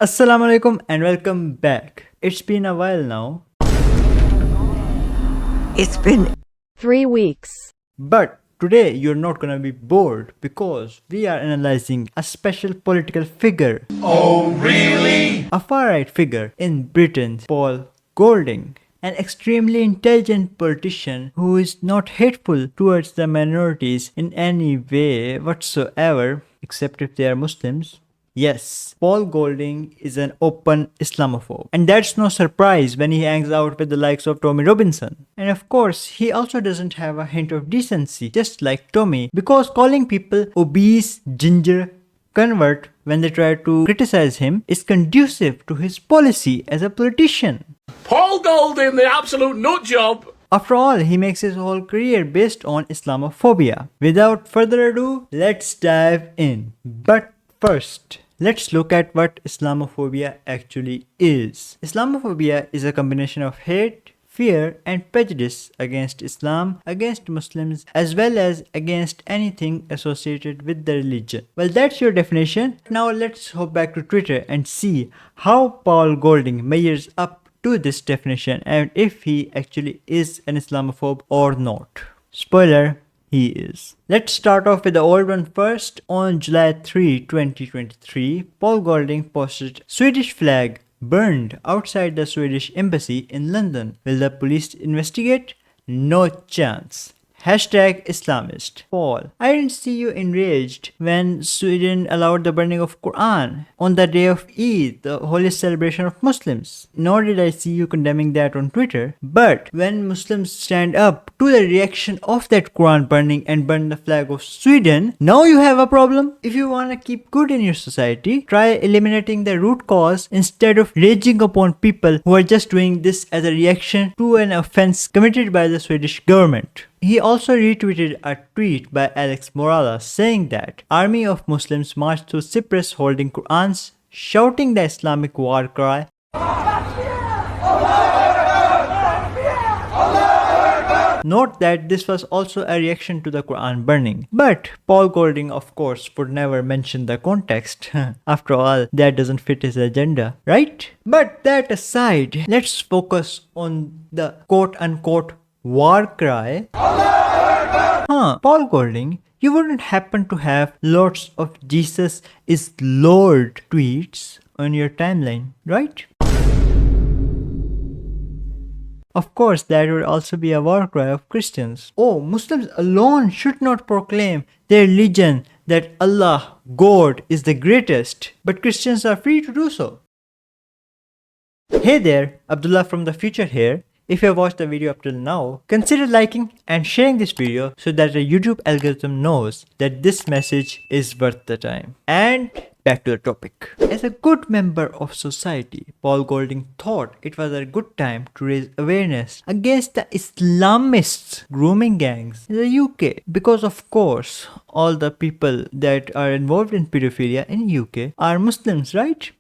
Assalamu alaikum and welcome back. It's been a while now, It's been 3 weeks. but today you're not gonna be bored because we are analyzing a special political figure. Oh, really? A far-right figure in Britain, Paul Golding. An extremely intelligent politician who is not hateful towards the minorities in any way whatsoever, except if they are Muslims. Yes, Paul Golding is an open Islamophobe. And that's no surprise when he hangs out with the likes of Tommy Robinson. And of course, he also doesn't have a hint of decency, just like Tommy, because calling people obese, ginger, convert when they try to criticize him is conducive to his policy as a politician. Paul Golding, the absolute nut job. After all, he makes his whole career based on Islamophobia. Without further ado, let's dive in. But first, let's look at what Islamophobia actually is. Islamophobia is a combination of hate, fear, and prejudice against Islam, against Muslims, as well as against anything associated with the religion. Well, that's your definition. Now let's hop back to Twitter and see how Paul Golding measures up to this definition and if he actually is an Islamophobe or not. Spoiler, he is. Let's start off with the old one first. On July 3, 2023, Paul Golding posted Swedish flag burned outside the Swedish embassy in London. Will the police investigate? No chance. Hashtag Islamist. Paul, I didn't see you enraged when Sweden allowed the burning of Quran on the day of Eid, the holiest celebration of Muslims. Nor did I see you condemning that on Twitter. But when Muslims stand up to the reaction of that Quran burning and burn the flag of Sweden, now you have a problem. If you want to keep good in your society, try eliminating the root cause instead of raging upon people who are just doing this as a reaction to an offense committed by the Swedish government. He also retweeted a tweet by Alex Morales saying that army of Muslims marched through Cyprus holding Qurans, shouting the Islamic war cry. Note that this was also a reaction to the Quran burning. But Paul Golding, of course, would never mention the context. After all, that doesn't fit his agenda, right? But that aside, let's focus on the quote-unquote war cry. Paul Golding, you wouldn't happen to have lots of Jesus is Lord tweets on your timeline, right? Of course, that would also be a war cry of Christians. Oh, Muslims alone should not proclaim their religion that Allah, God, is the greatest, but Christians are free to do so. Hey there, Abdullah from the future here. If you have watched the video up till now, consider liking and sharing this video so that the YouTube algorithm knows that this message is worth the time. And back to the topic. As a good member of society, Paul Golding thought it was a good time to raise awareness against the Islamists grooming gangs in the UK. Because of course, all the people that are involved in pedophilia in UK are Muslims, right?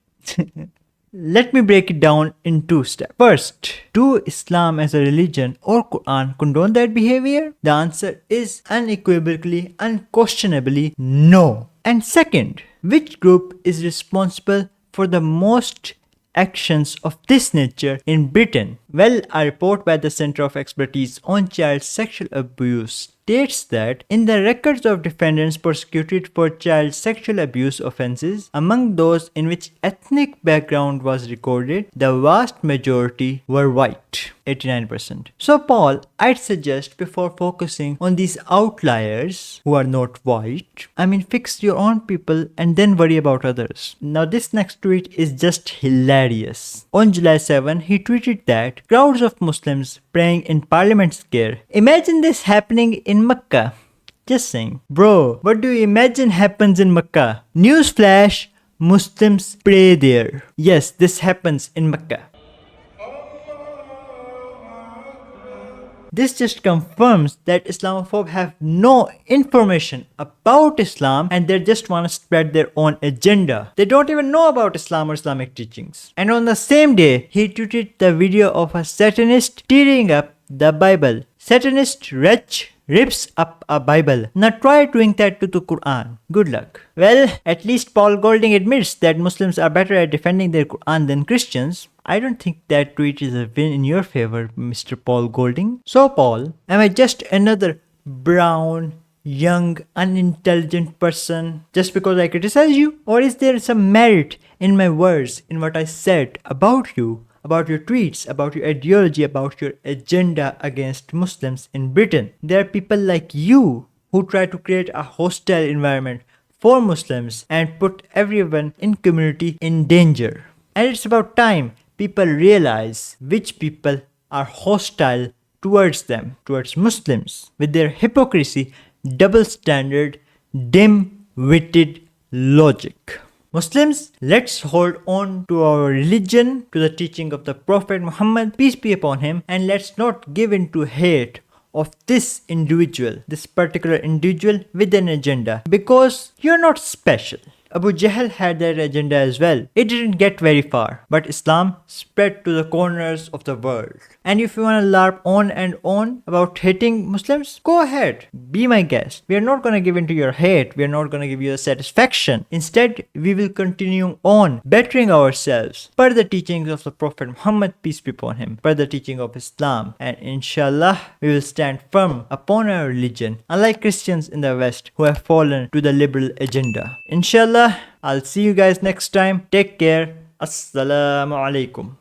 Let me break it down in two steps. First, do Islam as a religion or Quran condone that behavior? The answer is unequivocally, unquestionably no. And second, which group is responsible for the most actions of this nature in Britain? Well, a report by the Center of Expertise on Child Sexual Abuse states that in the records of defendants prosecuted for child sexual abuse offences, among those in which ethnic background was recorded, the vast majority were white, 89%. So Paul, I'd suggest before focusing on these outliers who are not white, fix your own people and then worry about others. Now this next tweet is just hilarious. On July 7, he tweeted that crowds of Muslims praying in Parliament Square. Imagine this happening in MECCA. Just saying. Bro, what do you imagine happens in MECCA? Newsflash, Muslims pray there. Yes, this happens in MECCA. This just confirms that Islamophobes have no information about Islam and they just want to spread their own agenda. They don't even know about Islam or Islamic teachings. And on the same day, he tweeted the video of a Satanist tearing up the Bible. Satanist wretch, rips up a Bible. Now try doing that to the Quran. Good luck. Well, at least Paul Golding admits that Muslims are better at defending their Quran than Christians. I don't think that tweet is a win in your favor, Mr. Paul Golding. So, Paul, am I just another brown, young, unintelligent person just because I criticize you? Or is there some merit in my words, in what I said about you, about your tweets, about your ideology, about your agenda against Muslims in Britain? There are people like you who try to create a hostile environment for Muslims and put everyone in community in danger. And it's about time people realize which people are hostile towards them, towards Muslims, with their hypocrisy, double standard, dim-witted logic. Muslims, let's hold on to our religion, to the teaching of the Prophet Muhammad, peace be upon him, and let's not give in to hate of this individual, this particular individual with an agenda, because you're not special. Abu Jahl had that agenda as well. It didn't get very far, but Islam spread to the corners of the world. And if you want to larp on and on about hating Muslims, go ahead, be my guest. We are not going to give in to your hate. We are not going to give you a satisfaction. Instead, we will continue on bettering ourselves per the teachings of the Prophet Muhammad, peace be upon him, per the teaching of Islam. And inshallah, we will stand firm upon our religion, unlike Christians in the West who have fallen to the liberal agenda. Inshallah, I'll see you guys next time. Take care. Assalamu alaikum.